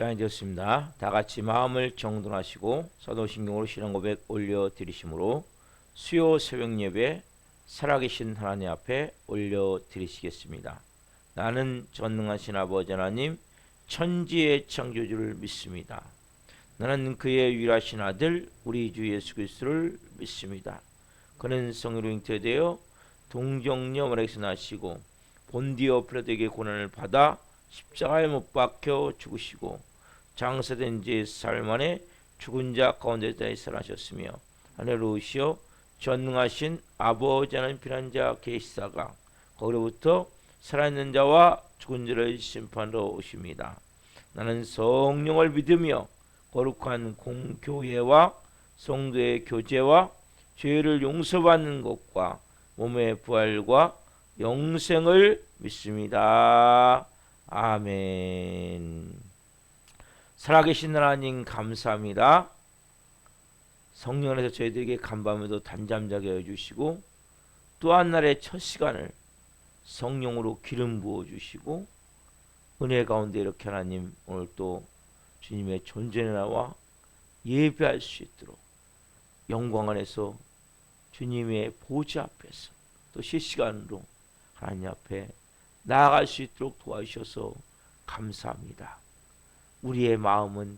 시간이 되었습니다. 다 같이 마음을 정돈하시고 사도신경으로 신앙 고백 올려드리심으로 수요 새벽 예배 살아계신 하나님 앞에 올려드리시겠습니다. 나는 전능하신 아버지 하나님 천지의 창조주를 믿습니다. 나는 그의 유일하신 아들 우리 주 예수 그리스도를 믿습니다. 그는 성령으로 잉태되어 동정녀 마리아에게서 나시고 본디오 필라도에게 고난을 받아 십자가에 못 박혀 죽으시고 장사된 지 사흘 만에 죽은 자 가운데서 살아나셨으며 하늘로 오시어 전능하신 아버지 하나님 피난자 계시다가 거기로부터 살아있는 자와 죽은 자를 심판하러 오십니다. 나는 성령을 믿으며 거룩한 공교회와 성도의 교제와 죄를 용서받는 것과 몸의 부활과 영생을 믿습니다. 아멘. 살아계신 하나님 감사합니다. 성령 안에서 저희들에게 간밤에도 단잠자게 해주시고 또 한 날의 첫 시간을 성령으로 기름 부어주시고 은혜 가운데 이렇게 하나님 오늘 또 주님의 존재에 나와 예배할 수 있도록 영광 안에서 주님의 보좌 앞에서 또 실시간으로 하나님 앞에 나아갈 수 있도록 도와주셔서 감사합니다. 우리의 마음은,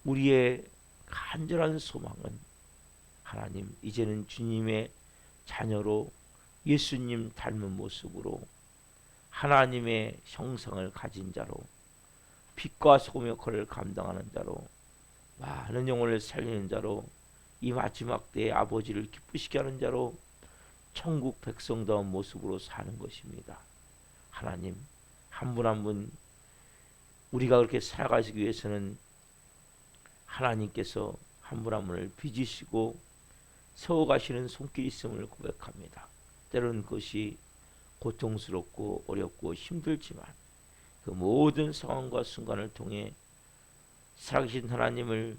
우리의 간절한 소망은 하나님 이제는 주님의 자녀로 예수님 닮은 모습으로 하나님의 형상을 가진 자로 빛과 소금 역할을 감당하는 자로 많은 영혼을 살리는 자로 이 마지막 때에 아버지를 기쁘시게 하는 자로 천국 백성다운 모습으로 사는 것입니다. 하나님 한 분 한 분 우리가 그렇게 살아가기 위해서는 하나님께서 한 분 한 분을 빚으시고 세워가시는 손길이 있음을 고백합니다. 때로는 그것이 고통스럽고 어렵고 힘들지만 그 모든 상황과 순간을 통해 살아계신 하나님을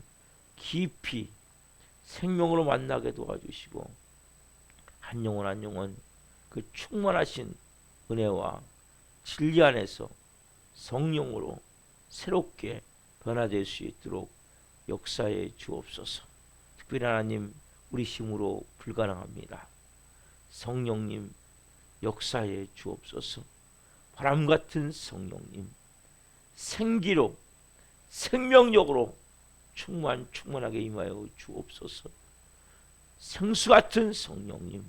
깊이 생명으로 만나게 도와주시고 한 영혼 한 영혼 그 충만하신 은혜와 진리 안에서 성령으로 새롭게 변화될 수 있도록 역사해 주옵소서. 특별히 하나님 우리 힘으로 불가능합니다. 성령님 역사해 주옵소서. 바람같은 성령님 생기로 생명력으로 충만하게 임하여 주옵소서. 생수같은 성령님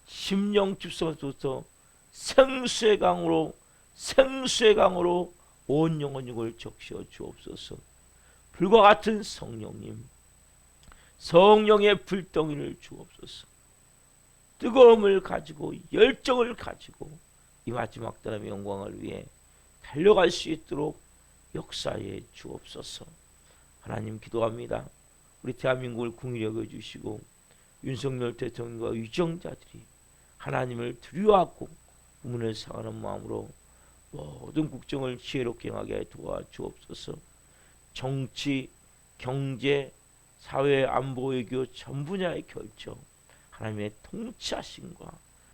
심령 집성부터 생수의 강으로 온 영혼 육을 적셔 주옵소서. 불과 같은 성령님 성령의 불덩이를 주옵소서. 뜨거움을 가지고 열정을 가지고 이 마지막 때의 영광을 위해 달려갈 수 있도록 역사해 주옵소서. 하나님 기도합니다. 우리 대한민국을 긍휼히 여겨주시고 윤석열 대통령과 위정자들이 하나님을 두려워하고 우문을 상하는 마음으로 모든 국정을 지혜롭게 행하게 도와주옵소서. 정치, 경제, 사회, 안보, 외교 전 분야의 결정 하나님의 통치하심과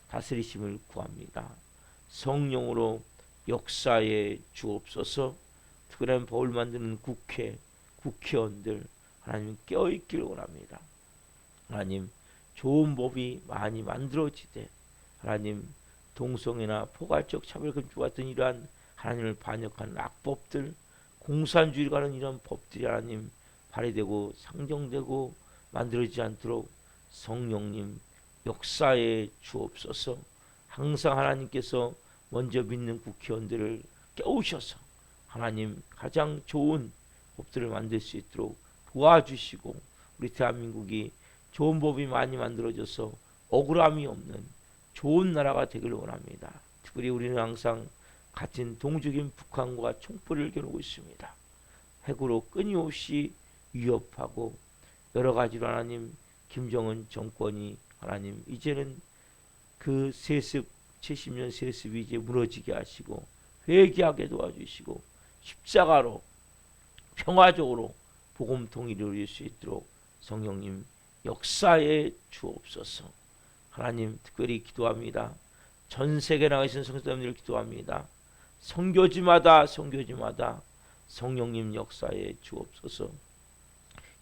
다스리심을 구합니다. 성령으로 역사에 주옵소서. 특별한 법을 만드는 국회의원들 하나님 깨어있기를 원합니다. 하나님 좋은 법이 많이 만들어지되 하나님 동성애나 포괄적 차별금지 같은 이러한 하나님을 반역하는 악법들 공산주의를 가는 이런 법들이 하나님 발휘되고 상정되고 만들어지지 않도록 성령님 역사에 주옵소서. 항상 하나님께서 먼저 믿는 국회의원들을 깨우셔서 하나님 가장 좋은 법들을 만들 수 있도록 도와주시고 우리 대한민국이 좋은 법이 많이 만들어져서 억울함이 없는 좋은 나라가 되기를 원합니다. 특별히 우리는 항상 같은 동족인 북한과 총불을 겨누고 있습니다. 핵으로 끊임없이 위협하고 여러 가지로 하나님 김정은 정권이 하나님 이제는 그 세습 70년 세습이 이제 무너지게 하시고 회개하게 도와주시고 십자가로 평화적으로 복음 통일을 이룰 수 있도록 성령님 역사에 주옵소서. 하나님 특별히 기도합니다. 전 세계에 나가 계신 성도님들 기도합니다. 선교지마다 성령님 역사에 주옵소서.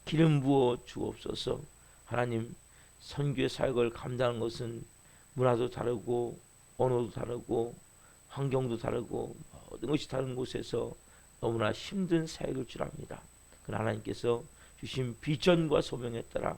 기름 부어 주옵소서. 하나님, 선교 사역을 감당하는 것은 문화도 다르고 언어도 다르고 환경도 다르고 모든 것이 다른 곳에서 너무나 힘든 사역일 줄 압니다. 그러나 하나님께서 주신 비전과 소명에 따라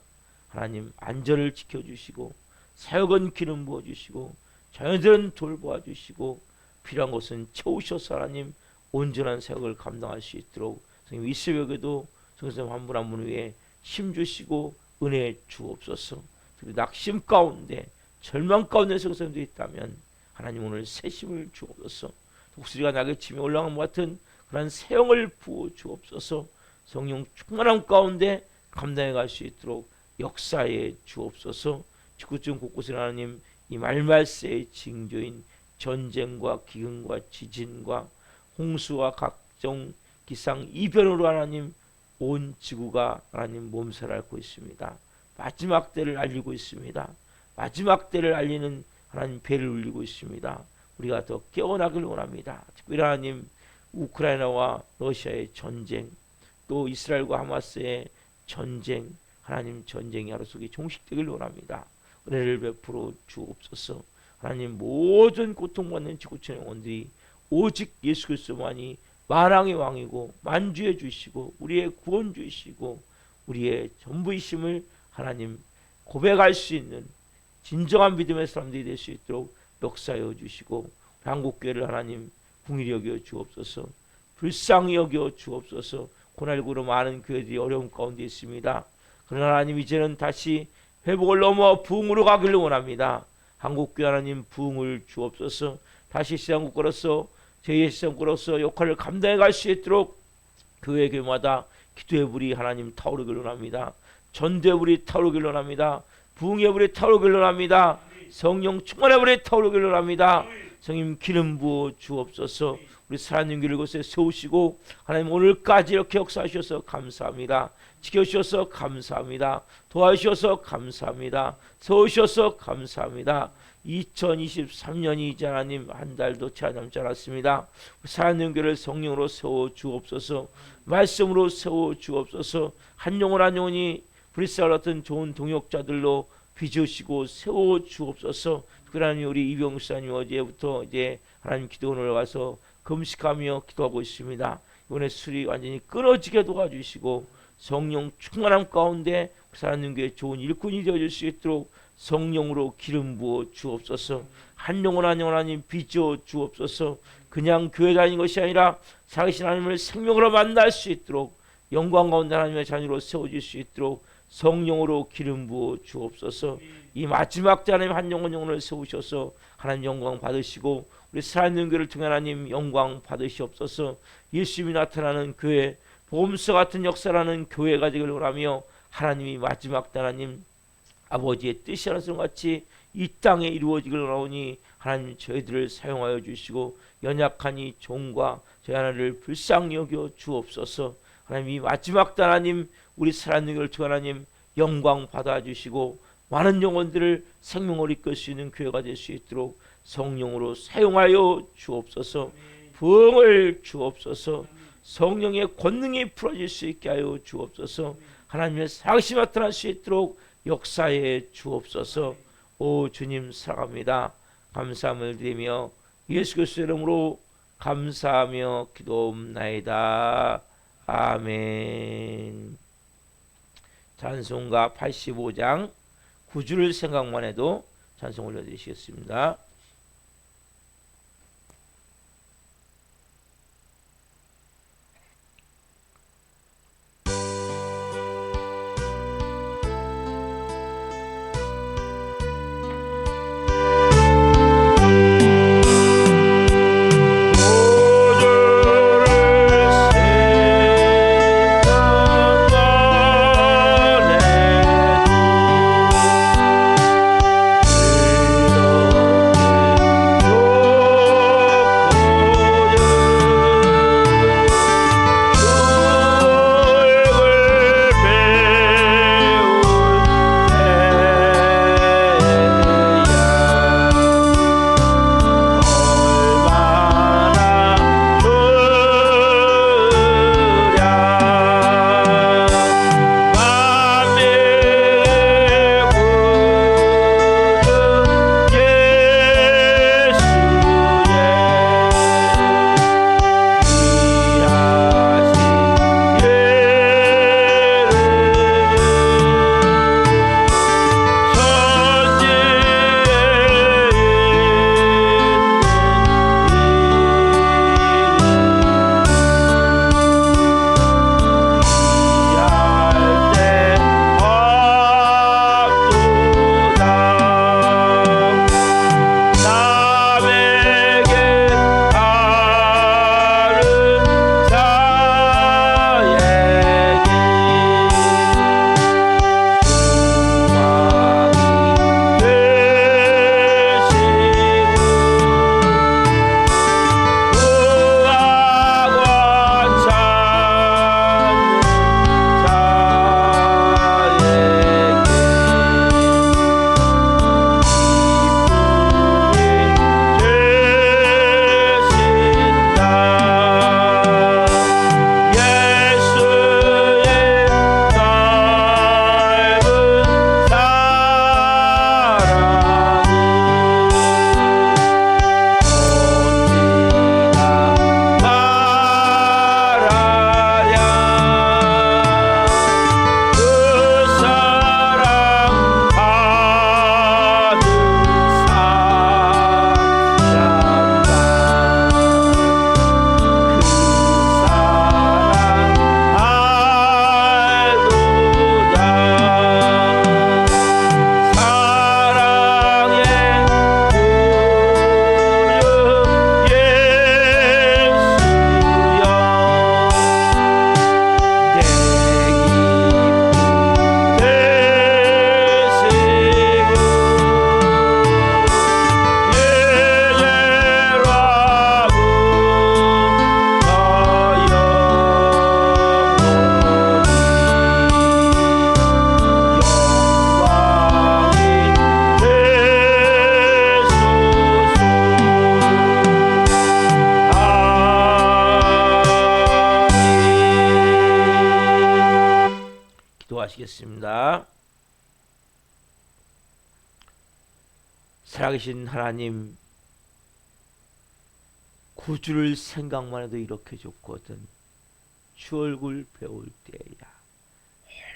하나님 안전을 지켜주시고 사역은 기름 부어주시고 자녀들은 돌보아 주시고 필요한 것은 채우셔서 하나님 온전한 사역을 감당할 수 있도록 성령 이 새벽에도 성령 한 분 한 분 위에 힘주시고 은혜 주옵소서. 특히 낙심 가운데 절망 가운데 성령도 있다면 하나님 오늘 새 힘을 주옵소서. 독수리가 낙에 치며 올라간 것 같은 그런 새 영을 부어 주옵소서. 성령 충만함 가운데 감당해 갈 수 있도록 역사에 주옵소서. 지구촌 곳곳에 하나님 이 말말세의 징조인 전쟁과 기근과 지진과 홍수와 각종 기상 이변으로 하나님 온 지구가 하나님 몸살을 앓고 있습니다. 마지막 때를 알리고 있습니다. 마지막 때를 알리는 하나님 배를 울리고 있습니다. 우리가 더 깨어나길 원합니다. 특별히 하나님 우크라이나와 러시아의 전쟁, 또 이스라엘과 하마스의 전쟁, 하나님 전쟁이 하루 속에 종식되길 원합니다. 은혜를 베풀어 주옵소서. 하나님 모든 고통받는 지구촌의 영혼들이 오직 예수 그리스도만이 만왕의 왕이고 만주해 주시고 우리의 구원주이시고 우리의 전부이심을 하나님 고백할 수 있는 진정한 믿음의 사람들이 될 수 있도록 역사하여 주시고 한국교회를 하나님 긍휼히 여겨 주옵소서. 불쌍히 여겨 주옵소서. 코로나19로 많은 교회들이 어려움 가운데 있습니다. 그러나 하나님 이제는 다시 회복을 넘어 부흥으로 가기를 원합니다. 한국교회 하나님 부흥을 주옵소서. 다시 시장국가로서 제2의 시장국가로서 역할을 감당해 갈 수 있도록 교회마다 기도의 불이 하나님 타오르기를 원합니다. 전도의 불이 타오르기를 원합니다. 부흥의 불이 타오르기를 원합니다. 성령 충만의 불이 타오르기를 원합니다. 성님 기름 부어 주옵소서. 우리 사랑하는 교회를 곳에 세우시고 하나님 오늘까지 이렇게 역사하셔서 감사합니다. 지켜주셔서 감사합니다. 도와주셔서 감사합니다. 세우셔서 감사합니다. 2023년이 이제 하나님 한 달도 채 남지 않았습니다. 사랑하는 교회를 성령으로 세워 주옵소서. 말씀으로 세워 주옵소서. 한 영혼 한 영혼이 브리스와 같은 좋은 동역자들로 빚으시고 세워 주옵소서. 특별히 우리 이병수사님 어제부터 이제 하나님 기도원을 와서 금식하며 기도하고 있습니다. 이번에 술이 완전히 끊어지게 도와주시고 성령 충만함 가운데 사랑하는 교회 좋은 일꾼이 되어줄 수 있도록 성령으로 기름 부어 주옵소서. 한 영혼 한 영혼 하나님 빚어 주옵소서. 그냥 교회 다니는 것이 아니라 살아계신 하나님을 생명으로 만날 수 있도록 영광 가운데 하나님의 자녀로 세워질 수 있도록 성령으로 기름 부어 주옵소서. 이 마지막 때 하나님 한 영혼 영혼을 세우셔서 하나님 영광 받으시고 우리 살아있는 교회를 통해 하나님 영광 받으시옵소서. 예수님이 나타나는 교회, 복음서 같은 역사라는 교회가 되기를 원하며 하나님이 마지막 때 하나님 아버지의 뜻이 하나님 같이 이 땅에 이루어지기를 원하오니 하나님 저희들을 사용하여 주시고 연약하니 종과 저희 하나를 불쌍히 여겨 주옵소서. 하나님 이 마지막 때 하나님 우리 살아있는 교회를 통해 하나님 영광 받아주시고 많은 영혼들을 생명으로 이끌 수 있는 교회가 될 수 있도록 성령으로 사용하여 주옵소서. 부흥을 주옵소서. 성령의 권능이 풀어질 수 있게 하여 주옵소서. 하나님의 살아계심이 나타날 수 있도록 역사해 주옵소서. 오 주님 사랑합니다. 감사함을 드리며 예수 그리스도의 이름으로 감사하며 기도옵나이다. 아멘. 찬송가 85장 9주를 생각만 해도 찬송 올려드리시겠습니다. 읽겠습니다. 살아계신 하나님, 구주를 생각만 해도 이렇게 좋거든. 주 얼굴 배울 때야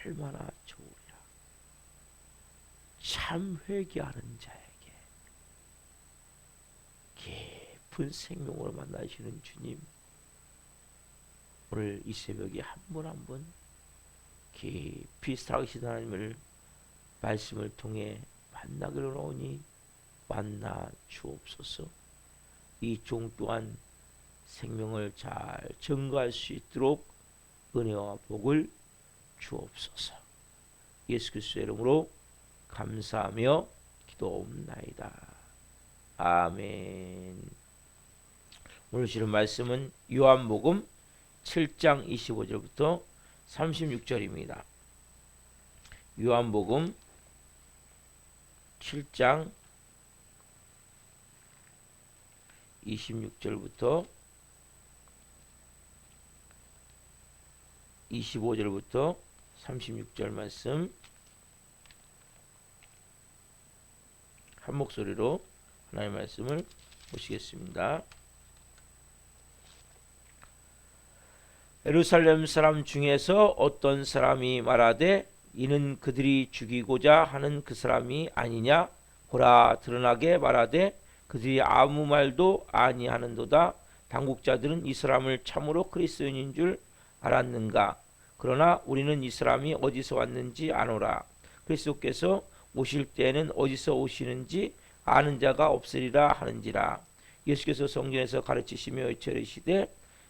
얼마나 좋으랴. 참 회개하는 자에게 깊은 생명으로 만나시는 주님, 오늘 이 새벽에 한 분 한 분 깊이 살아계신 하나님을 말씀을 통해 만나기로 나오니 만나 주옵소서. 이 종 또한 생명을 잘 증거할 수 있도록 은혜와 복을 주옵소서. 예수 그리스도의 이름으로 감사하며 기도옵나이다. 아멘. 오늘 주는 말씀은 요한복음 7장 25절부터 36절입니다. 요한복음 7장 26절부터 25절부터 36절 말씀 한 목소리로 하나님의 말씀을 보시겠습니다. 예루살렘 사람 중에서 어떤 사람이 말하되 이는 그들이 죽이고자 하는 그 사람이 아니냐. 보라, 드러나게 말하되 그들이 아무 말도 아니하는도다. 당국자들은 이 사람을 참으로 그리스도인인 줄 알았는가. 그러나 우리는 이 사람이 어디서 왔는지 아노라. 그리스도께서 오실 때에는 어디서 오시는지 아는 자가 없으리라 하는지라. 예수께서 성전에서 가르치시며 외치시되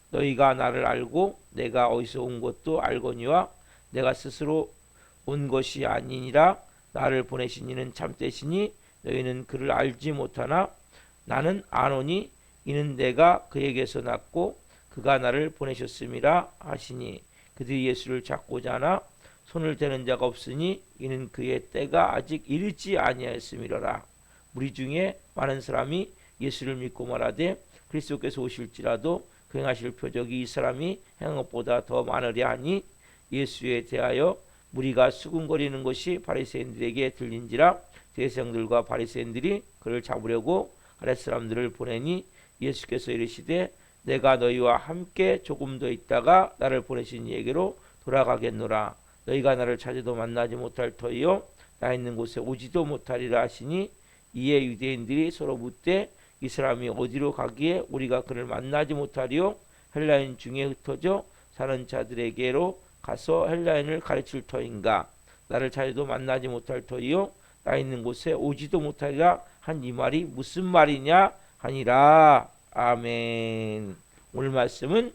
너희가 나를 알고 내가 어디서 온 것도 알거니와 내가 스스로 온 것이 아니니라. 나를 보내신 이는 참되시니 너희는 그를 알지 못하나 나는 아노니 이는 내가 그에게서 났고 그가 나를 보내셨음이라 하시니 그들이 예수를 잡고자 하나 손을 대는 자가 없으니 이는 그의 때가 아직 이르지 아니하였음이로라. 무리 중에 많은 사람이 예수를 믿고 말하되 그리스도께서 오실지라도 그 행하실 표적이 이 사람이 행한 것보다 더 많으랴 하니 예수에 대하여 무리가 수군거리는 것이 바리새인들에게 들린지라. 대제사장들과 바리새인들이 그를 잡으려고 아랫사람들을 보내니 예수께서 이르시되 내가 너희와 함께 조금 더 있다가 나를 보내신 이에게로 돌아가겠노라. 너희가 나를 찾아도 만나지 못할 터이요 나 있는 곳에 오지도 못하리라 하시니 이에 유대인들이 서로 묻되 이 사람이 어디로 가기에 우리가 그를 만나지 못하리요. 헬라인 중에 흩어져 사는 자들에게로 가서 헬라인을 가르칠 터인가. 나를 찾아도 만나지 못할 터이요 나 있는 곳에 오지도 못하리라 한 이 말이 무슨 말이냐 하니라. 아멘. 오늘 말씀은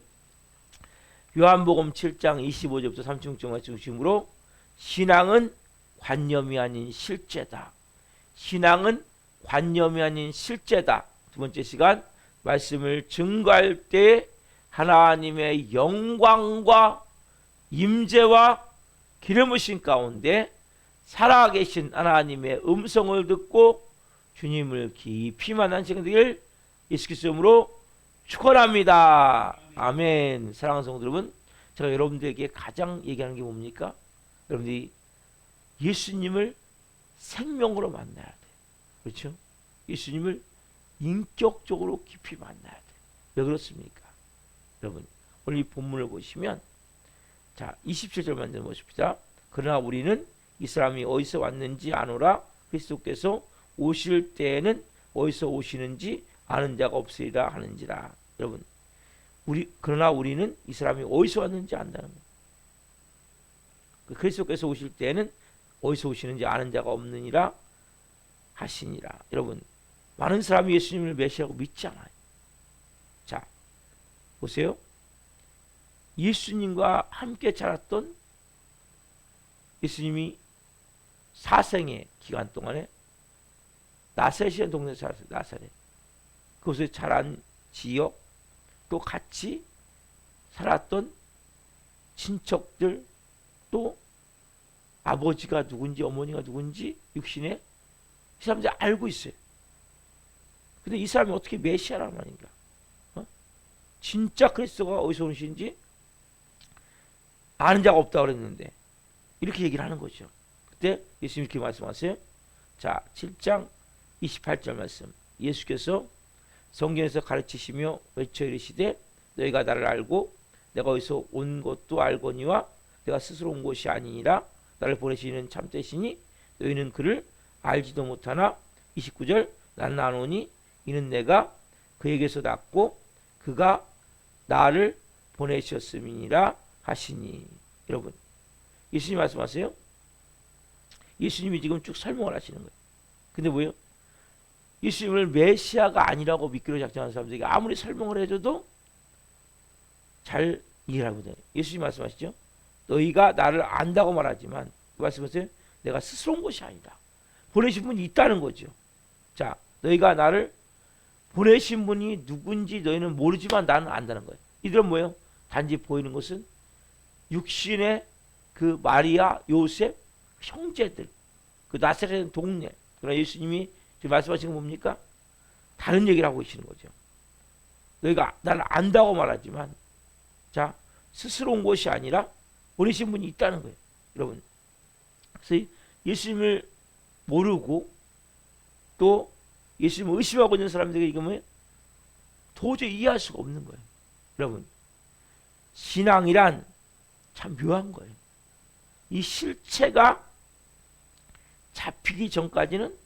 요한복음 7장 25절부터 36절 말씀 중심으로 신앙은 관념이 아닌 실제다. 신앙은 관념이 아닌 실제다. 두 번째 시간 말씀을 증거할 때 하나님의 영광과 임재와 기름 부으심 가운데 살아계신 하나님의 음성을 듣고 주님을 깊이 만난 시간 되길 예수 그리스도 이름으로 축원합니다. 아멘. 사랑하는 성도 여러분, 제가 여러분들에게 가장 얘기하는 게 뭡니까? 여러분들이 예수님을 생명으로 만나야 돼. 그렇죠? 예수님을 인격적으로 깊이 만나야 돼. 왜 그렇습니까? 여러분, 오늘 이 본문을 보시면 자, 27절만 좀 보십시다. 그러나 우리는 이 사람이 어디서 왔는지 아노라. 그리스도께서 오실 때에는 어디서 오시는지 아는 자가 없으리라 하는지라. 여러분, 그러나 우리는 이 사람이 어디서 왔는지 안다는 거예요. 그리스도께서 오실 때에는 어디서 오시는지 아는 자가 없느니라 하시니라. 여러분, 많은 사람이 예수님을 메시아라고 믿지 않아요. 자, 보세요. 예수님과 함께 자랐던 예수님이 사생의 기간 동안에 나사렛이라는 동네에 살았어요. 나사렛. 그곳에 자란 지역, 또 같이 살았던 친척들, 또 아버지가 누군지 어머니가 누군지 육신에 이 사람들이 알고 있어요. 근데 이 사람이 어떻게 메시아란 말인가? 진짜 그리스도가 어디서 오시는지 아는 자가 없다고 그랬는데 이렇게 얘기를 하는 거죠. 그때 예수님이 이렇게 말씀하세요. 자, 7장 28절 말씀. 예수께서 성경에서 가르치시며 외쳐 이르시되 너희가 나를 알고 내가 어디서 온 것도 알거니와 내가 스스로 온 것이 아니니라. 나를 보내시는 참되시니 너희는 그를 알지도 못하나. 29절 나는 아노니 이는 내가 그에게서 났고 그가 나를 보내셨음이니라 하시니. 여러분, 예수님 말씀하세요. 예수님이 지금 쭉 설명을 하시는 거예요. 근데 뭐예요? 예수님을 메시아가 아니라고 믿기로 작정하는 사람들에게 아무리 설명을 해줘도 잘 이해를 하거든요. 예수님 말씀하시죠. 너희가 나를 안다고 말하지만 말씀하세요. 내가 스스로 온 것이 아니다. 보내신 분이 있다는 거죠. 자, 너희가 나를 보내신 분이 누군지 너희는 모르지만 나는 안다는 거예요. 이들은 뭐예요? 단지 보이는 것은 육신의 그 마리아, 요셉, 형제들, 그 나사렛 동네. 그러나 예수님이 지금 말씀하시는 건 뭡니까? 다른 얘기를 하고 계시는 거죠. 너희가 나를 안다고 말하지만, 자, 스스로 온 것이 아니라 보내신 분이 있다는 거예요. 여러분, 그래서 예수님을 모르고 또 예수님을 의심하고 있는 사람들에게 이거 뭐예요? 도저히 이해할 수가 없는 거예요. 여러분, 신앙이란 참 묘한 거예요. 이 실체가 잡히기 전까지는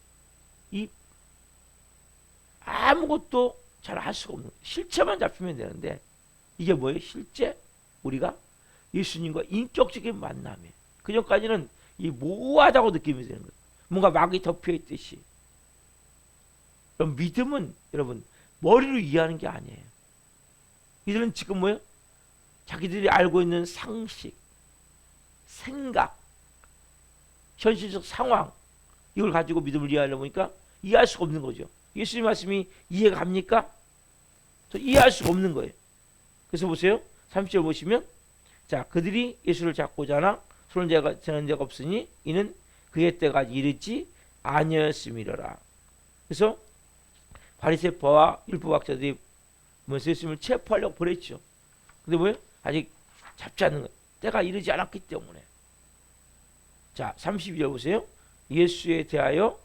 이 아무것도 잘 할 수가 없는 거예요. 실체만 잡히면 되는데 이게 뭐예요? 실제 우리가 예수님과 인격적인 만남이에요. 그 전까지는 이 모호하다고 느낌이 되는 거예요. 뭔가 막이 덮여 있듯이. 그럼 믿음은 여러분 머리로 이해하는 게 아니에요. 이들은 지금 뭐예요? 자기들이 알고 있는 상식, 생각, 현실적 상황 이걸 가지고 믿음을 이해하려고 보니까 이해할 수가 없는 거죠. 예수님 말씀이 이해가 갑니까? 이해할 수가 없는 거예요. 그래서 보세요. 30절 보시면 자, 그들이 예수를 잡고자 하나 손을 저는 자가 없으니 이는 그의 때가 이르지 아니었음이로라. 그래서 바리새파와 율법학자들이 예수님을 체포하려고 보냈죠. 근데 뭐예요? 아직 잡지 않는 거예요. 때가 이르지 않았기 때문에. 자, 32절 보세요. 예수에 대하여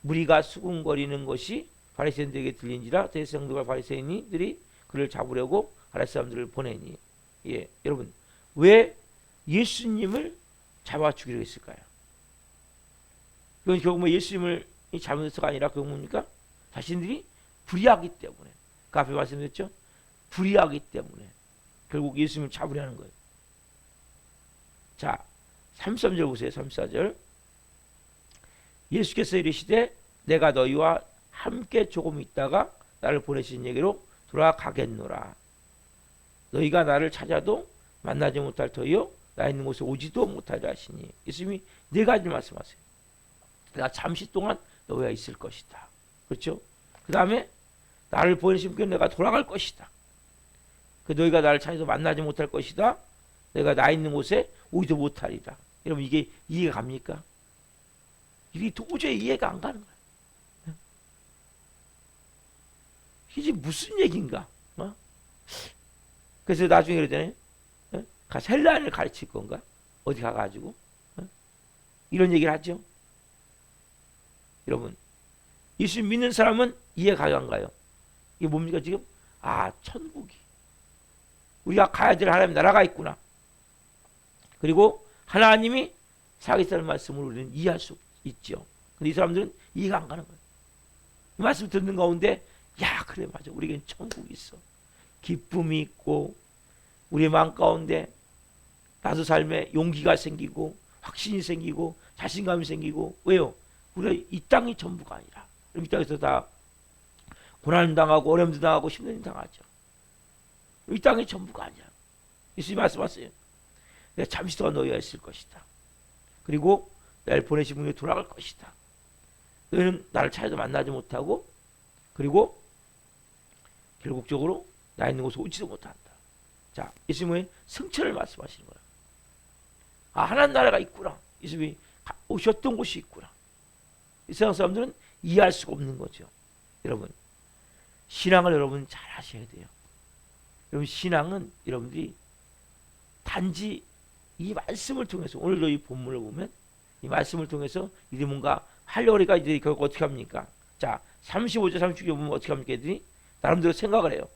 무리가 수군거리는 것이 바리새인들에게 들린지라 대성들과 바리새인들이 그를 잡으려고 가랴 사람들을 보내니. 예, 여러분, 왜 예수님을 잡아 죽이려 했을까요? 이건 결국 뭐 예수님을 잘못해서가 아니라 그건 뭡니까? 자신들이 불의하기 때문에. 그 앞에 말씀드렸죠? 불의하기 때문에 결국 예수님을 잡으려 하는 거예요. 자, 33절 보세요. 34절. 예수께서 이르시되 내가 너희와 함께 조금 있다가 나를 보내신 얘기로 돌아가겠노라. 너희가 나를 찾아도 만나지 못할 터이요 나 있는 곳에 오지도 못하리라 하시니. 예수님이 네 가지 말씀하세요. 내가 잠시 동안 너희와 있을 것이다. 그렇죠? 그 다음에 나를 보내신 분께 내가 돌아갈 것이다. 그 너희가 나를 찾아도 만나지 못할 것이다. 내가 나 있는 곳에 오지도 못하리라. 여러분 이게 이해가 갑니까? 이게 도저히 이해가 안 가는 거야. 이게 무슨 얘기인가? 어? 그래서 나중에 그러잖아요. 가서 헬라인을 가르칠 건가? 어디 가가지고 이런 얘기를 하죠. 여러분, 예수 믿는 사람은 이해가 안 가요. 이게 뭡니까 지금? 아, 천국이 우리가 가야 될 하나님 나라가 있구나. 그리고 하나님이 살아계시다는 말씀을 우리는 이해할 수 있죠. 근데 이 사람들은 이해가 안 가는 거예요. 이 말씀 듣는 가운데 야, 그래 맞아. 우리에겐 천국이 있어. 기쁨이 있고 우리의 마음 가운데 나도 삶에 용기가 생기고 확신이 생기고 자신감이 생기고. 왜요? 우리가 이 땅이 전부가 아니라 이 땅에서 다 고난 당하고 어려움도 당하고 힘든 일 당하죠. 이 땅이 전부가 아니야. 예수님 말씀하세요. 내가 잠시 동안 너희와 있을 것이다. 그리고 나를 보내신 분이 돌아갈 것이다. 너희는 나를 찾아도 만나지 못하고 그리고 결국적으로 나 있는 곳에 오지도 못한다. 자, 예수님의 승천을 말씀하시는 거예요. 아, 하나님 나라가 있구나. 예수님이 오셨던 곳이 있구나. 이 세상 사람들은 이해할 수가 없는 거죠. 여러분, 신앙을 여러분 잘 하셔야 돼요. 여러분, 신앙은 여러분들이 단지 이 말씀을 통해서 오늘도 이 본문을 보면 이 말씀을 통해서 이들이 뭔가 하려니까 이제 결국 어떻게 합니까? 자, 35절 36절 보면 어떻게 합니까? 이들이 나름대로 생각을 해요.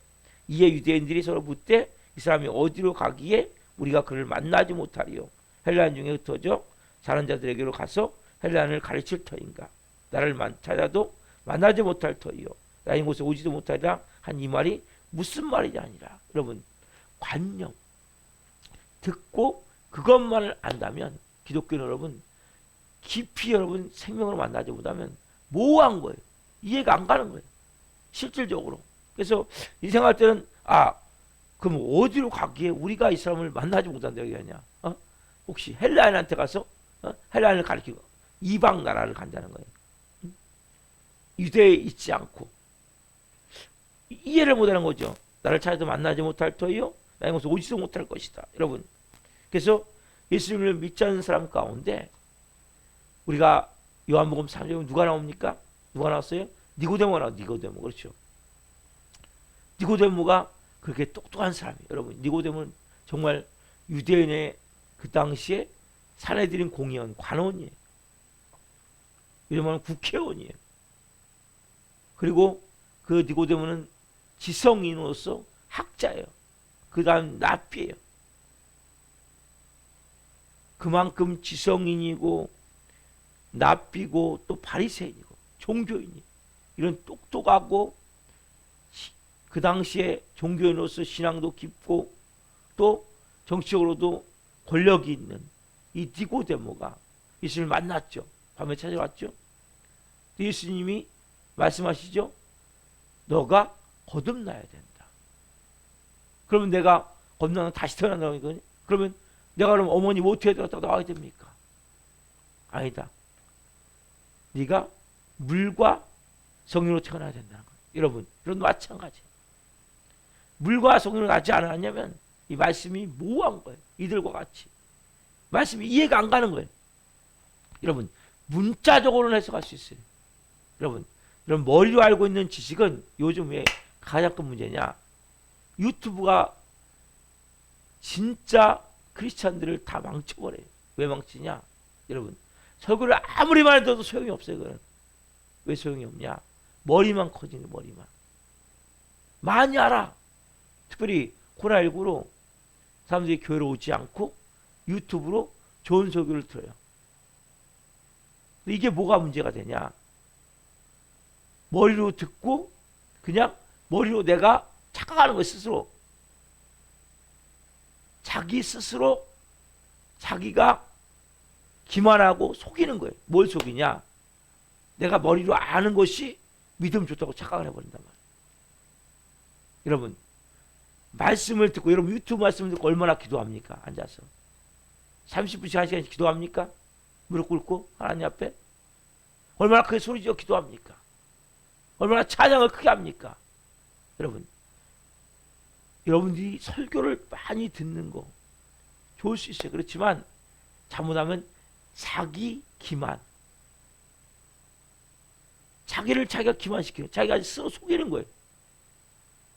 이에 유대인들이 서로 묻되 이 사람이 어디로 가기에 우리가 그를 만나지 못하리요? 헬라인 중에 흩어져 사는 자들에게로 가서 헬라인을 가르칠 터인가? 나를 찾아도 만나지 못할 터이요. 나 이곳에 오지도 못하리라 한 이 말이 무슨 말이냐 아니라. 여러분, 관념 듣고 그것만을 안다면 기독교는 여러분 깊이 여러분 생명으로 만나지 못하면 모호한 거예요. 이해가 안 가는 거예요. 실질적으로. 그래서 이 생각할 때는 그럼 어디로 가기에 우리가 이 사람을 만나지 못한다 얘기하냐? 혹시 헬라인한테 가서 헬라인을 가르치고 이방 나라를 간다는 거예요. 유대에 있지 않고 이해를 못하는 거죠. 나를 찾아도 만나지 못할 터이요 나의 곳에 오지도 못할 것이다. 여러분, 그래서 예수님을 믿지 않는 사람 가운데 우리가 요한복음 3장에 누가 나옵니까? 누가 나왔어요? 니고데모가 나와. 니고데모. 그렇죠. 니고데모가 그렇게 똑똑한 사람이에요. 여러분, 니고데모는 정말 유대인의 그 당시에 사내들인 공의원, 관원이에요. 요즘 말하면 국회의원이에요. 그리고 그 니고데모는 지성인으로서 학자예요. 그 다음 랍비예요. 그만큼 지성인이고 랍비고 또 바리새인이고 종교인이 이런 똑똑하고 그 당시에 종교인으로서 신앙도 깊고 또 정치적으로도 권력이 있는 이 니고데모가 예수님을 만났죠. 밤에 찾아왔죠. 예수님이 말씀하시죠. 너가 거듭나야 된다. 그러면 내가 거듭나면 다시 태어난다고 하거든요. 그러면 내가 그럼 어머니 모태에 들어갔다가 나와야 됩니까? 아니다. 네가 물과 성령으로 태어나야 된다는 거예요. 여러분, 이런 마찬가지. 물과 성령으로 나지 않았냐면 이 말씀이 모호한 거예요. 이들과 같이. 말씀이 이해가 안 가는 거예요. 여러분, 문자적으로는 해석할 수 있어요. 여러분 머리로 알고 있는 지식은 요즘 왜 가장 큰 문제냐? 유튜브가 진짜 크리스찬들을 다 망쳐버려요. 왜 망치냐? 여러분, 설교를 아무리 많이 들어도 소용이 없어요. 그건. 왜 소용이 없냐? 머리만 커지는 머리만. 많이 알아. 특별히 코로나19로 사람들이 교회로 오지 않고 유튜브로 좋은 설교를 들어요. 이게 뭐가 문제가 되냐? 머리로 듣고 그냥 머리로 내가 착각하는 거예요. 스스로. 자기 스스로 자기가 기만하고 속이는 거예요. 뭘 속이냐? 내가 머리로 아는 것이 믿음 좋다고 착각을 해버린단 말이에요. 여러분, 말씀을 듣고 여러분 유튜브 말씀을 듣고 얼마나 기도합니까? 앉아서 30분씩 1시간씩 기도합니까? 무릎 꿇고 하나님 앞에 얼마나 크게 소리지어 기도합니까? 얼마나 찬양을 크게 합니까? 여러분들이 설교를 많이 듣는 거 좋을 수 있어요. 그렇지만 잘못하면 자기 기만, 자기를 자기가 기만시켜요. 자기가 스스로 속이는 거예요.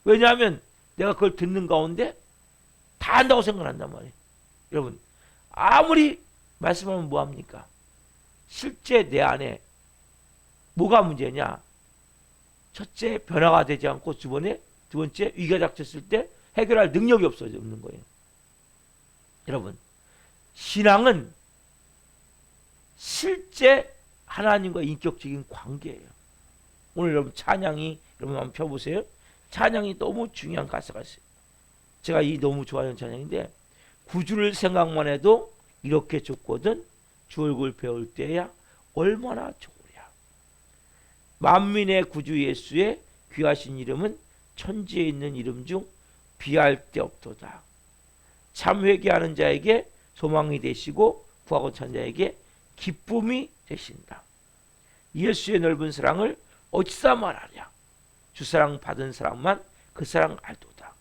왜냐하면 내가 그걸 듣는 가운데 다 한다고 생각한단 말이에요. 여러분, 아무리 말씀하면 뭐합니까? 실제 내 안에 뭐가 문제냐? 첫째, 변화가 되지 않고 두 번째, 위기가 닥쳤을 때 해결할 능력이 없는 거예요. 여러분, 신앙은 실제 하나님과 인격적인 관계예요. 오늘 여러분 찬양이 여러분 한번 펴보세요. 찬양이 너무 중요한 가사가 있어요. 제가 이 너무 좋아하는 찬양인데 구주를 생각만 해도 이렇게 좋거든 주 얼굴 배울 때야 얼마나 좋으랴. 만민의 구주 예수의 귀하신 이름은 천지에 있는 이름 중 비할 데 없도다. 참 회개하는 자에게 소망이 되시고 구하고 찾는 자에게 기쁨이 되신다. 예수의 넓은 사랑을 어찌다 말하랴. 주사랑 받은 사람만 그 사랑 알도다.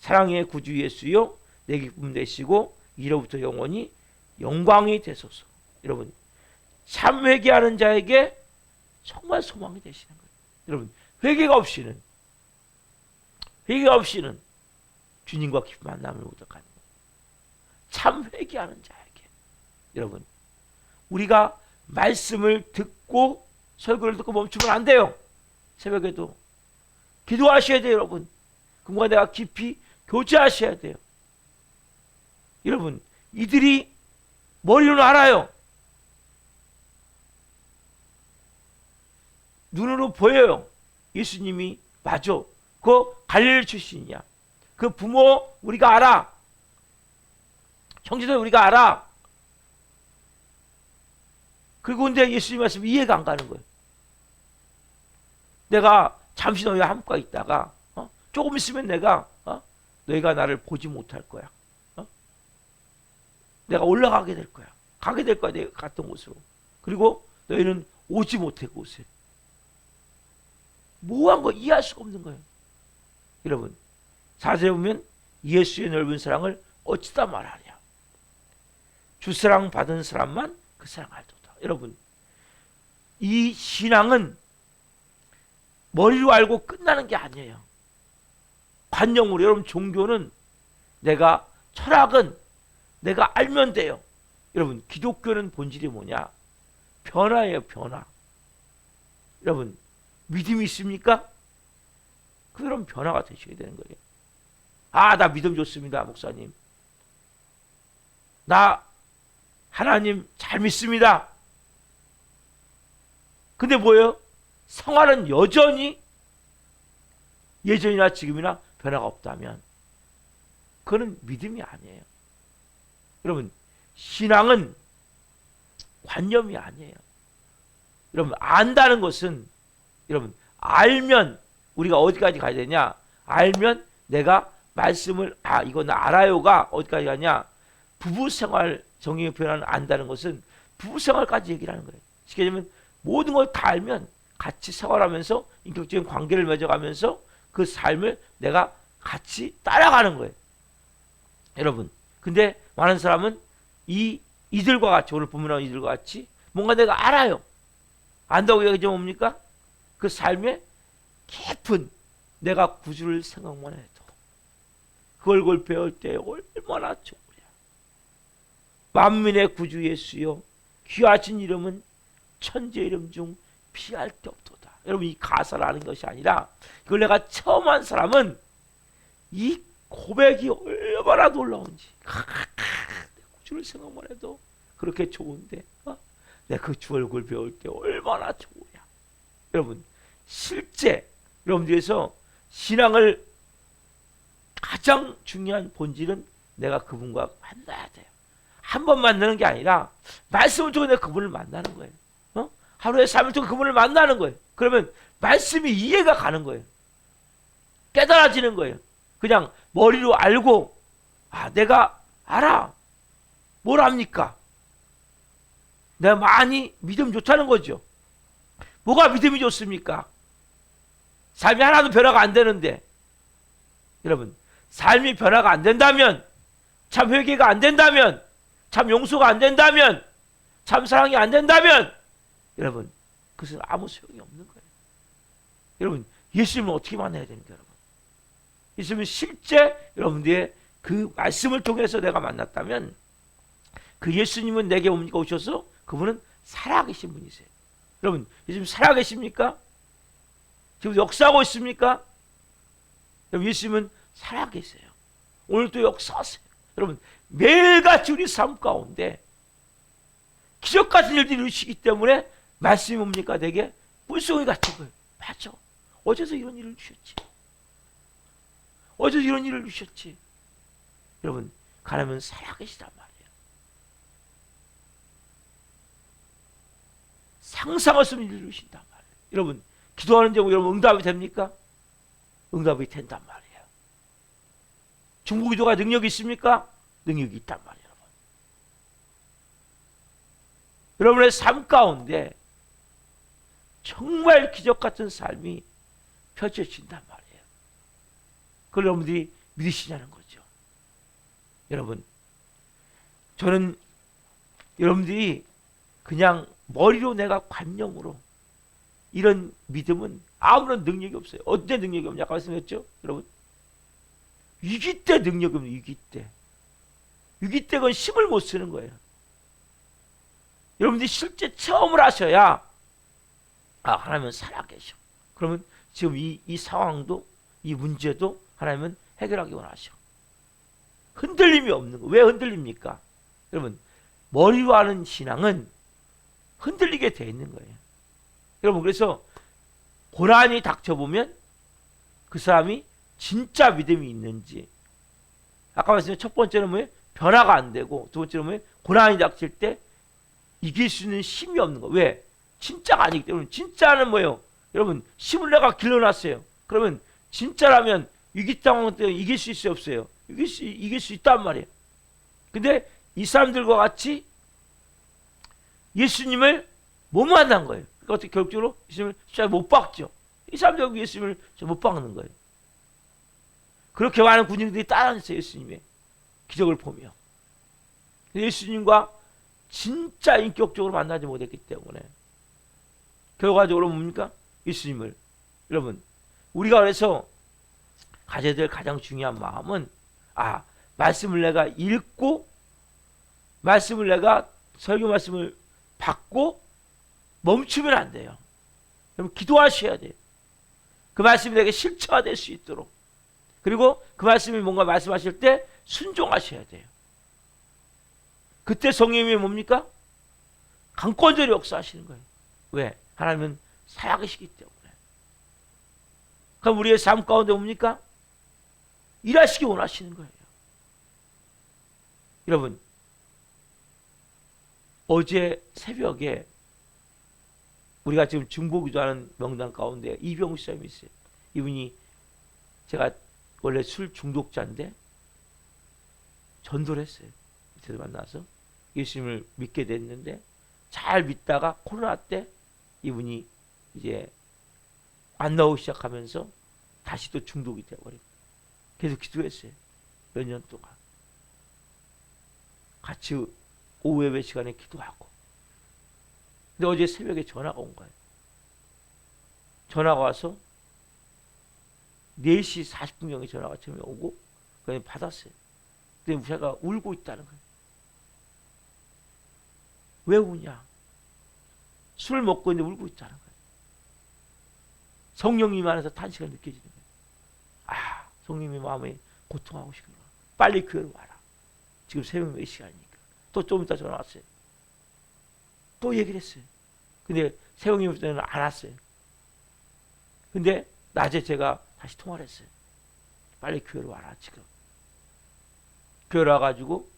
사랑의 구주 예수여 내 기쁨 되시고 이로부터 영원히 영광이 되소서. 여러분, 참 회개하는 자에게 정말 소망이 되시는 거예요. 여러분, 회개가 없이는 주님과 깊은 만남을 못하는 거예요. 참 회개하는 자에게. 여러분, 우리가 말씀을 듣고 설교를 듣고 멈추면 안 돼요. 새벽에도 기도하셔야 돼요. 여러분, 그분과 내가 깊이 교제하셔야 돼요. 여러분, 이들이 머리로는 알아요. 눈으로 보여요. 예수님이 맞아. 그 갈릴리 출신이야. 그 부모 우리가 알아. 형제들 우리가 알아. 그리고 근데 예수님 말씀 이해가 안 가는 거예요. 내가 잠시 너희와 함께 있다가 조금 있으면 내가 너희가 나를 보지 못할 거야. 내가 올라가게 될 거야. 가게 될 거야. 내가 갔던 곳으로. 그리고 너희는 오지 못해 그곳에. 뭐한 거 이해할 수가 없는 거예요. 여러분, 4절에 보면 예수의 넓은 사랑을 어찌다 말하냐. 주사랑 받은 사람만 그 사랑 알도다. 여러분, 이 신앙은 머리로 알고 끝나는 게 아니에요. 관념으로. 여러분, 종교는 철학은 내가 알면 돼요. 여러분, 기독교는 본질이 뭐냐? 변화예요, 변화. 여러분, 믿음이 있습니까? 그럼 변화가 되셔야 되는 거예요. 나 믿음 좋습니다, 목사님. 나 하나님 잘 믿습니다. 근데 뭐예요? 생활은 여전히 예전이나 지금이나 변화가 없다면 그거는 믿음이 아니에요. 여러분, 신앙은 관념이 아니에요. 여러분, 안다는 것은, 여러분, 알면 우리가 어디까지 가야 되냐? 알면 내가 말씀을 이거 나 알아요가 어디까지 가냐? 부부생활 정의의 표현을 안다는 것은 부부생활까지 얘기를 하는 거예요. 쉽게 얘기하면 모든 걸 다 알면 같이 생활하면서 인격적인 관계를 맺어가면서 그 삶을 내가 같이 따라가는 거예요. 여러분, 근데 많은 사람은 이들과 같이, 오늘 본문한 이들과 같이 뭔가 내가 알아요. 안다고 얘기하면 뭡니까? 그 삶에 깊은 내가 구주를 생각만 해도 그 얼굴 배울 때 얼마나 좋으랴. 만민의 구주 예수여, 귀하신 이름은 천재 이름 중 피할 데 없도다. 여러분, 이 가사를 아는 것이 아니라 이걸 내가 처음 한 사람은 이 고백이 얼마나 놀라운지, 구주를 생각만 해도 그렇게 좋은데 내가 그 주 얼굴 배울 때 얼마나 좋으냐. 여러분, 실제 여러분들에서 신앙을 가장 중요한 본질은 내가 그분과 만나야 돼요. 한 번 만나는 게 아니라 말씀을 통해 내가 그분을 만나는 거예요. 하루에 3일 동안 그분을 만나는 거예요. 그러면 말씀이 이해가 가는 거예요. 깨달아지는 거예요. 그냥 머리로 알고 내가 알아. 뭘 압니까? 내가 많이 믿음 좋다는 거죠. 뭐가 믿음이 좋습니까? 삶이 하나도 변화가 안 되는데, 여러분, 삶이 변화가 안 된다면, 참 회개가 안 된다면, 참 용서가 안 된다면, 참 사랑이 안 된다면, 여러분, 그것은 아무 소용이 없는 거예요. 여러분, 예수님을 어떻게 만나야 됩니까, 여러분? 예수님은 실제 여러분들의 그 말씀을 통해서 내가 만났다면, 그 예수님은 내게 오셔서 그분은 살아계신 분이세요. 여러분, 예수님 살아계십니까? 지금 역사하고 있습니까? 여러분, 예수님은 살아계세요. 오늘도 역사하세요. 여러분, 매일같이 우리 삶 가운데 기적 같은 일들이 이루시기 때문에 말씀이 뭡니까? 내게 물송이 같은 거예요. 맞아. 어제도 이런 일을 주셨지. 어제도 이런 일을 주셨지. 여러분, 가라면 살아계시단 말이에요. 상상할 수 없는 일을 이루신단 말이에요. 여러분, 기도하는 제목 여러분 응답이 됩니까? 응답이 된단 말이에요. 중보기도가 능력이 있습니까? 능력이 있단 말이에요. 여러분의 삶 가운데 정말 기적 같은 삶이 펼쳐진단 말이에요. 그걸 여러분들이 믿으시냐는 거죠. 여러분, 저는 여러분들이 그냥 머리로 내가 관념으로 이런 믿음은 아무런 능력이 없어요. 어떤 능력이 없냐? 아까 말씀했죠? 여러분, 위기 때 능력이 없는 위기 때. 위기 때 그건 힘을 못 쓰는 거예요. 여러분들이 실제 체험을 하셔야 하나님은 살아계셔. 그러면 지금 이 상황도, 이 문제도 하나님은 해결하기 원하셔. 흔들림이 없는 거. 왜 흔들립니까? 여러분, 머리로 하는 신앙은 흔들리게 돼 있는 거예요. 여러분, 그래서 고난이 닥쳐보면 그 사람이 진짜 믿음이 있는지, 아까 말씀드린 첫 번째는 뭐예요? 변화가 안 되고, 두 번째는 뭐예요? 고난이 닥칠 때 이길 수 있는 힘이 없는 거. 왜? 진짜가 아니기 때문에. 진짜는 뭐예요? 여러분, 힘을 내가 길러놨어요. 그러면 진짜라면 위기 상황 때 이길 수 있어요, 없어요? 이길 수 있단 말이에요. 근데 이 사람들과 같이 예수님을 못 만난 거예요. 그러니까 어떻게 결국적으로 예수님을 잘 못 박죠. 이 사람들하고 예수님을 못 박는 거예요. 그렇게 많은 군인들이 따라다녔어요, 예수님의 기적을 보며. 예수님과 진짜 인격적으로 만나지 못했기 때문에 결과적으로 뭡니까? 예수님을. 여러분, 우리가 그래서 가져야 될 가장 중요한 마음은 말씀을 내가 읽고 말씀을 내가 설교 말씀을 받고 멈추면 안 돼요. 여러분, 기도하셔야 돼요. 그 말씀이 내게 실체화될 수 있도록. 그리고 그 말씀이 뭔가 말씀하실 때 순종하셔야 돼요. 그때 성령님이 뭡니까? 강권적으로 역사하시는 거예요. 왜? 하나님은 살아계시기 때문에. 그럼 우리의 삶 가운데 뭡니까? 일하시기 원하시는 거예요. 여러분, 어제 새벽에 우리가 지금 중보기도하는 명단 가운데 이병우 시장님이 있어요. 이분이 제가 원래 술 중독자인데 전도를 했어요. 밑에서 만나서 예수님을 믿게 됐는데 잘 믿다가 코로나 때 이분이 이제 안 나오기 시작하면서 다시 또 중독이 되어버리고 계속 기도했어요. 몇 년 동안. 같이 오후 예배 시간에 기도하고. 근데 어제 새벽에 전화가 온 거예요. 전화가 와서 4시 40분경에 전화가 처음에 오고 그냥 받았어요. 근데 제가 울고 있다는 거예요. 왜 우냐? 술 먹고 있는데 울고 있다는 거예요. 성령님 안에서 탄식을 느껴지는 거예요. 성령님이 마음에 고통하고 싶구나. 빨리 교회로 와라. 지금 새벽 몇 시간이니까. 또 좀 이따 전화 왔어요. 또 얘기를 했어요. 근데 새벽님 때는 안 왔어요. 근데 낮에 제가 다시 통화를 했어요. 빨리 교회로 와라 지금. 교회로 와가지고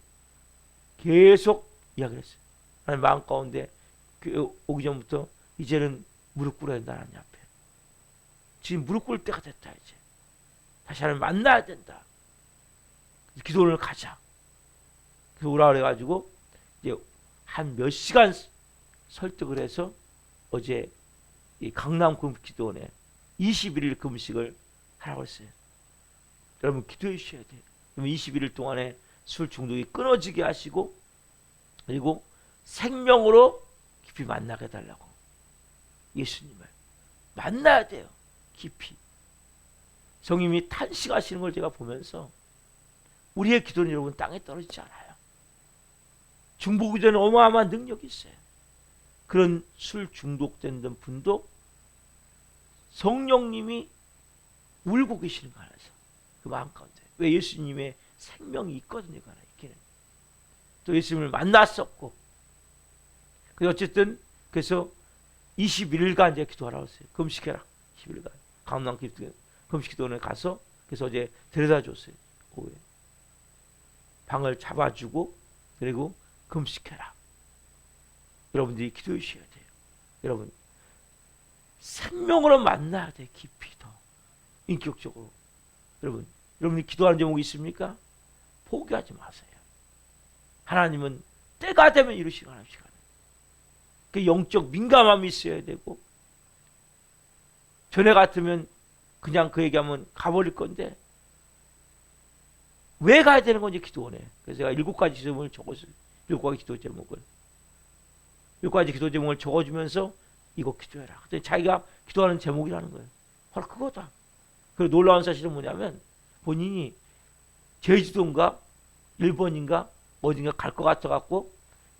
계속 이야기를 했어요. 하나님 마음 가운데 교회 오기 전부터 이제는 무릎 꿇어야 된다. 하나님 앞에. 지금 무릎 꿇을 때가 됐다. 이제 다시 하나님 만나야 된다. 기도를 가자. 그래서 오라 그래가지고 이제 한 몇 시간 설득을 해서 어제 이 강남 금기도원에 21일 금식을 하라고 했어요. 여러분 기도해 주셔야 돼요. 21일 동안에 술 중독이 끊어지게 하시고 그리고 생명으로 깊이 만나게 해달라고. 예수님을 만나야 돼요. 깊이. 성님이 탄식하시는 걸 제가 보면서 우리의 기도는 여러분 땅에 떨어지지 않아요. 중보기도는 어마어마한 능력이 있어요. 그런 술 중독된 분도 성령님이 울고 계시는 거 알아서 그 마음 가운데. 왜? 예수님의 생명이 있거든요. 그 안에 있기는. 또 예수님을 만났었고. 어쨌든 그래서 21일간 이제 기도하라고 했어요. 금식해라. 21일간. 강남 금식기도원에 가서 그래서 어제 데려다 줬어요. 오후에. 방을 잡아주고 그리고 금식해라. 여러분들이 기도해 주셔야 돼요. 여러분 생명으로 만나야 돼. 깊이 더 인격적으로. 여러분이 기도하는 제목이 있습니까? 포기하지 마세요. 하나님은 때가 되면 이루시고 하시거든요. 그 영적 민감함이 있어야 되고 전에 같으면 그냥 그 얘기하면 가버릴 건데 왜 가야 되는 건지 기도원에. 그래서 제가 7가지 제목을 적었어요. 7가지 기도 제목을. 7가지 기도 제목을 적어주면서 이거 기도해라. 그랬더니 자기가 기도하는 제목이라는 거예요. 바로 그거다. 그리고 놀라운 사실은 뭐냐면 본인이 제주도인가 일본인가 어딘가 갈 것 같아갖고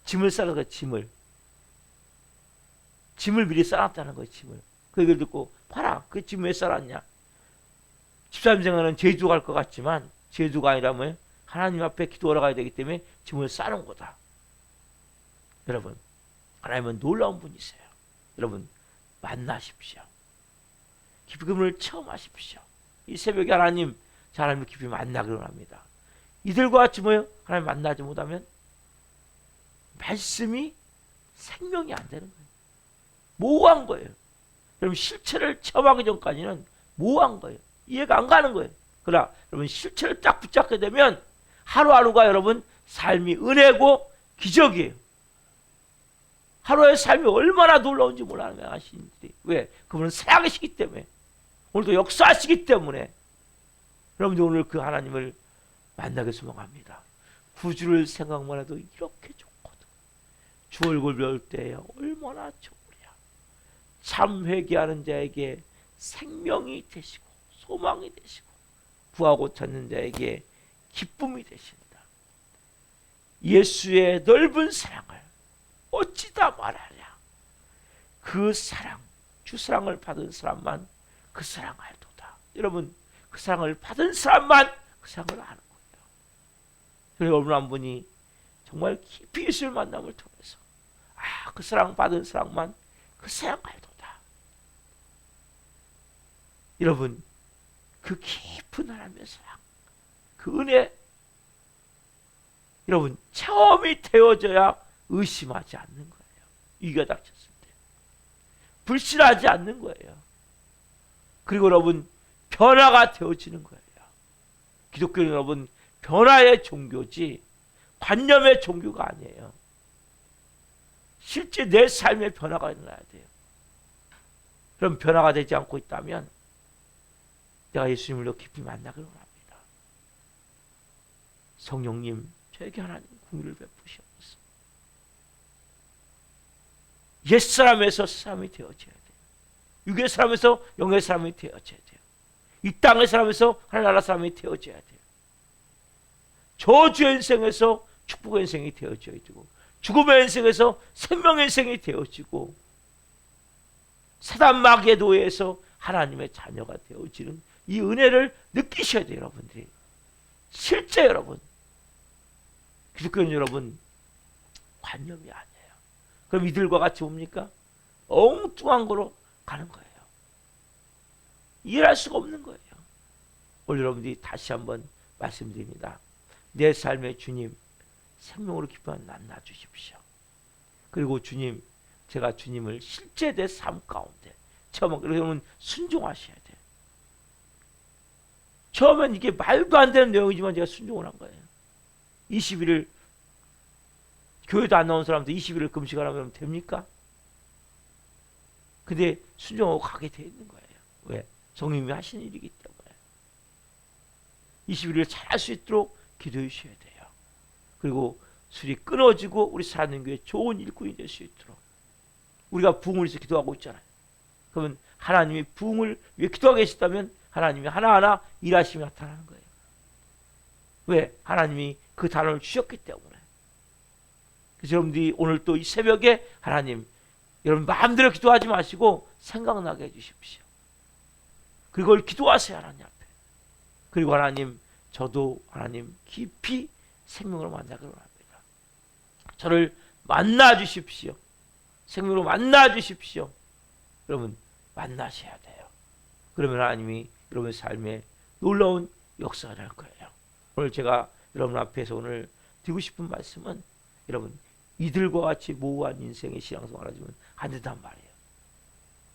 짐을 싸서 그 짐을 미리 싸놨다는 거예요. 짐을. 그 얘기를 듣고 봐라, 그 짐 왜 싸놨냐? 집사님 생각은 제주 갈 것 같지만 제주가 아니라 뭐예요? 하나님 앞에 기도하러 가야 되기 때문에 짐을 싸는 거다. 여러분, 하나님은 놀라운 분이세요. 여러분, 만나십시오. 기쁨을 체험하십시오. 이 새벽에 하나님을 깊이 만나기로 합니다. 이들과 같이 뭐예요? 하나님 만나지 못하면 말씀이 생명이 안 되는 거예요. 모호한 거예요. 여러분, 실체를 체험하기 전까지는 모호한 거예요. 이해가 안 가는 거예요. 그러나 여러분, 실체를 딱 붙잡게 되면 하루하루가 여러분 삶이 은혜고 기적이에요. 하루의 삶이 얼마나 놀라운지 몰라요. 아시는지. 왜? 그분은 살아계시기 때문에, 오늘도 역사하시기 때문에 여러분들 오늘 그 하나님을 만나게 소망합니다. 구주를 생각만 해도 이렇게 좋거든. 주 얼굴 볼 때에 얼마나 좋으랴. 참 회개하는 자에게 생명이 되시고 소망이 되시고 구하고 찾는 자에게 기쁨이 되신다. 예수의 넓은 사랑을 어찌 다 말하랴. 그 사랑, 주 사랑을 받은 사람만 그 사랑 알도다. 여러분, 그 사랑을 받은 사람만 그 사랑을 아는 거예요. 그리고 어느 한 분이 정말 깊이 예수를 만남을 통해서 그 사랑 받은 사랑만 그 사랑 알도다. 여러분, 그 깊은 하나님의 사랑, 그 은혜, 여러분 체험이 되어져야 의심하지 않는 거예요. 위기가 닥쳤을 때 불신하지 않는 거예요. 그리고 여러분 변화가 되어지는 거예요. 기독교는 여러분 변화의 종교지 관념의 종교가 아니에요. 실제 내 삶의 변화가 일어나야 돼요. 그럼 변화가 되지 않고 있다면 내가 예수님을 더 깊이 만나기로 합니다. 성령님, 저에게 하나님 긍휼을 베푸시옵소서. 옛사람에서 사람이 되어져야 돼요. 육의 사람에서 영의 사람이 되어져야 돼요. 이 땅의 사람에서 하나나라 사람이 되어져야 돼요. 저주의 인생에서 축복의 인생이 되어져야 되고, 죽음의 인생에서 생명의 인생이 되어지고, 사단 마귀의 노예에서 하나님의 자녀가 되어지는 이 은혜를 느끼셔야 돼요. 여러분들이 실제 여러분, 기독교는 여러분 관념이 아니에요. 그럼 이들과 같이 뭡니까? 엉뚱한 거로 가는 거예요. 이해할 수가 없는 거예요. 오늘 여러분들이 다시 한번 말씀드립니다. 내 삶의 주님, 생명으로 기뻐하는 만나 주십시오. 그리고 주님, 제가 주님을 실제 내 삶 가운데 처음, 그러면 순종하셔야 돼요. 처음엔 이게 말도 안 되는 내용이지만 제가 순종을 한 거예요. 20일을 교회도 안 나온 사람도 20일을 금식하라면 됩니까? 근데 순종하고 가게 돼 있는 거예요. 왜? 성령님이 하신 일이기 때문에. 20일을 잘할 수 있도록 기도해 주셔야 돼요. 그리고 술이 끊어지고 우리 사는 교회 좋은 일꾼이 될 수 있도록. 우리가 부흥을 위해서 기도하고 있잖아요. 그러면 하나님이 부흥을 위해 기도하고 계시다면 하나님이 하나하나 일하심이 나타나는 거예요. 왜? 하나님이 그 단어를 주셨기 때문에. 그래서 여러분들이 오늘 또 이 새벽에 하나님, 여러분 마음대로 기도하지 마시고 생각나게 해주십시오. 그걸 기도하세요. 하나님 앞에. 그리고 하나님, 저도 하나님 깊이 생명으로 만나기로 합니다. 저를 만나 주십시오. 생명으로 만나 주십시오. 여러분 만나셔야 돼요. 그러면 하나님이 여러분의 삶에 놀라운 역사를 할 거예요. 오늘 제가 여러분 앞에서 오늘 드리고 싶은 말씀은, 여러분 이들과 같이 모호한 인생의 신앙생활을 하지만 안 된단 말이에요.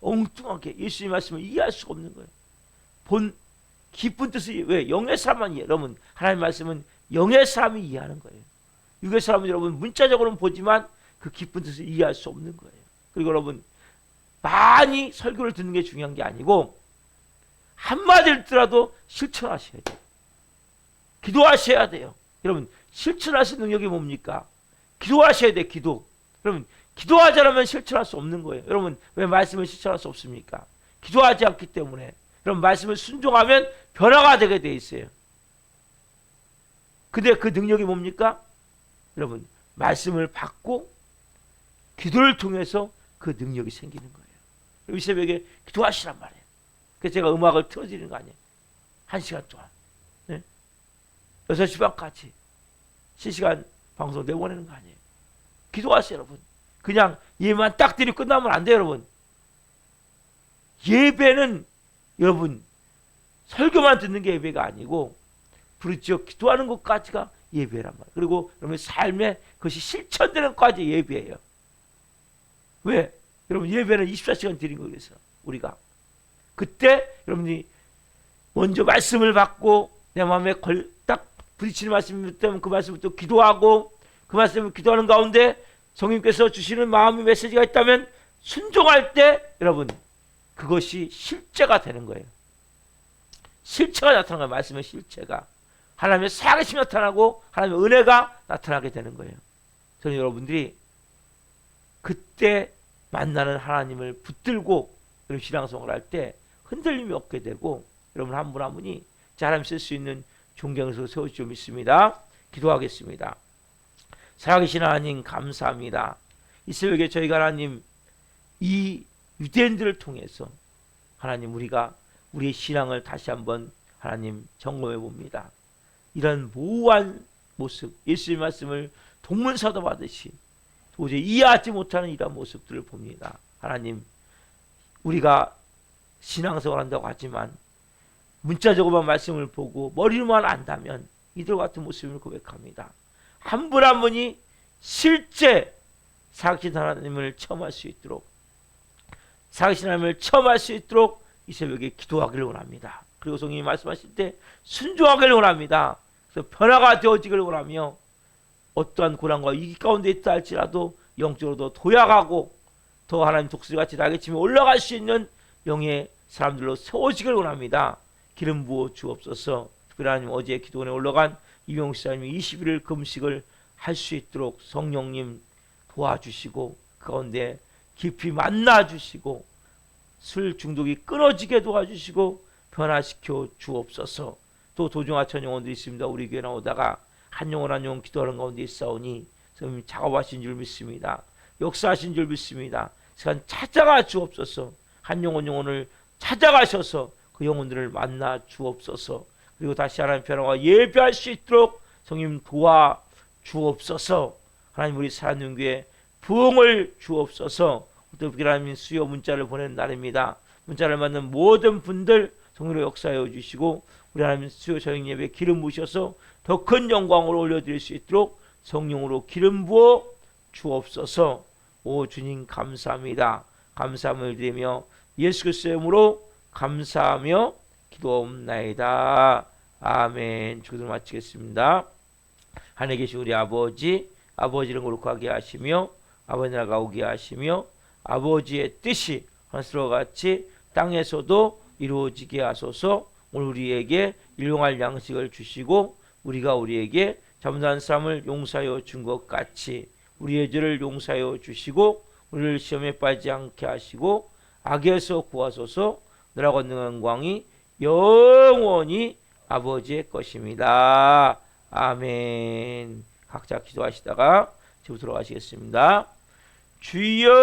엉뚱하게 예수님 말씀을 이해할 수가 없는 거예요. 본 깊은 뜻을, 왜? 영의 사람만 이해. 여러분 하나님 말씀은 영의 사람이 이해하는 거예요. 육의 사람은 여러분 문자적으로는 보지만 그 깊은 뜻을 이해할 수 없는 거예요. 그리고 여러분 많이 설교를 듣는 게 중요한 게 아니고 한마디를 듣더라도 실천하셔야 돼요. 기도하셔야 돼요. 여러분 실천하실 능력이 뭡니까? 기도하셔야 돼요. 기도. 여러분 기도하지 않으면 실천할 수 없는 거예요. 여러분 왜 말씀을 실천할 수 없습니까? 기도하지 않기 때문에. 여러분 말씀을 순종하면 변화가 되게 돼 있어요. 근데 그 능력이 뭡니까? 여러분 말씀을 받고 기도를 통해서 그 능력이 생기는 거예요. 이 새벽에 기도하시란 말이에요. 그래서 제가 음악을 틀어드리는 거 아니에요. 1시간 동안 6시 반까지 실시간 방송 내보내는 거 아니에요. 기도하세요 여러분. 그냥 예배만 딱 드리고 끝나면 안 돼요 여러분. 예배는 여러분 설교만 듣는 게 예배가 아니고 부르짖어 기도하는 것까지가 예배란 말이에요. 그리고 여러분 삶에 그것이 실천되는 것까지 예배예요. 왜? 여러분 예배는 24시간 드린 거예요. 그래서 우리가 그때 여러분이 먼저 말씀을 받고 내 마음에 딱 부딪히는 말씀이 때문에 그 말씀부터 기도하고 그 말씀을 기도하는 가운데 성령께서 주시는 마음의 메시지가 있다면 순종할 때 여러분 그것이 실제가 되는 거예요. 실체가 나타나는 거예요. 말씀의 실체가. 하나님의 살아계심이 나타나고 하나님의 은혜가 나타나게 되는 거예요. 저는 여러분들이 그때 만나는 하나님을 붙들고 신앙생활을 할 때 흔들림이 없게 되고 여러분 한 분 한 분이 하나님 쓸 수 있는 존경에서 세워줄 줄 믿습니다. 기도하겠습니다. 살아계신 하나님 감사합니다. 이 새벽에 저희가 하나님 이 유대인들을 통해서 하나님 우리가 우리의 신앙을 다시 한번 하나님 점검해 봅니다. 이런 모호한 모습, 예수의 말씀을 동문서도 받듯이 도저히 이해하지 못하는 이런 모습들을 봅니다. 하나님 우리가 신앙생활 한다고 하지만 문자적으로만 말씀을 보고 머리로만 안다면 이들 같은 모습을 고백합니다. 한 분 한 분이 실제 살아계신 하나님을 체험할 수 있도록 살아계신 하나님을 체험할 수 있도록 이 새벽에 기도하기를 원합니다. 그리고 성령이 말씀하실 때 순종하기를 원합니다. 그래서 변화가 되어지기를 원하며 어떠한 고난과 위기 가운데 있다 할지라도 영적으로도 도약하고 더 하나님 독수리같이 날개치며 올라갈 수 있는 영의 사람들로 세워지기를 원합니다. 기름 부어 주옵소서. 특별히 하나님 어제 기도원에 올라간 이명수 사님이 21일 금식을 할 수 있도록 성령님 도와주시고 그 가운데 깊이 만나주시고 술 중독이 끊어지게 도와주시고 변화시켜 주옵소서. 또 도중하천 영혼들이 있습니다. 우리 교회 나오다가 한 영혼 한 영혼 기도하는 가운데 있사오니 성령님 작업하신 줄 믿습니다. 역사하신 줄 믿습니다. 시간 찾아가 주옵소서. 한 영혼 영혼을 찾아가셔서 그 영혼들을 만나 주옵소서. 그리고 다시 하나님 변화와 예배할 수 있도록 성령 도와 주옵소서. 하나님 우리 사랑교회 부흥을 주옵소서. 어떻게 하나님 수요 문자를 보내는 날입니다. 문자를 받는 모든 분들 성령으로 역사하여 주시고 우리 하나님 수요 저녁 예배 기름 부으셔서 더 큰 영광으로 올려드릴 수 있도록 성령으로 기름 부어 주옵소서. 오 주님 감사합니다. 감사함을 드리며 예수 그리스도의 이름으로 감사하며 기도옵나이다. 아멘. 기도 마치겠습니다. 하늘에 계신 우리 아버지, 아버지를 거룩하게 하시며 아버지 나라가 오게 하시며 아버지의 뜻이 하늘과 같이 땅에서도 이루어지게 하소서. 오늘 우리에게 일용할 양식을 주시고 우리가 우리에게 잘못한 사람을 용서하여 준 것 같이 우리의 죄를 용서하여 주시고 우리를 시험에 빠지지 않게 하시고 악에서 구하소서. 너라 권능한 영광이 영원히 아버지의 것입니다. 아멘. 각자 기도하시다가 지금 들어가시겠습니다. 주여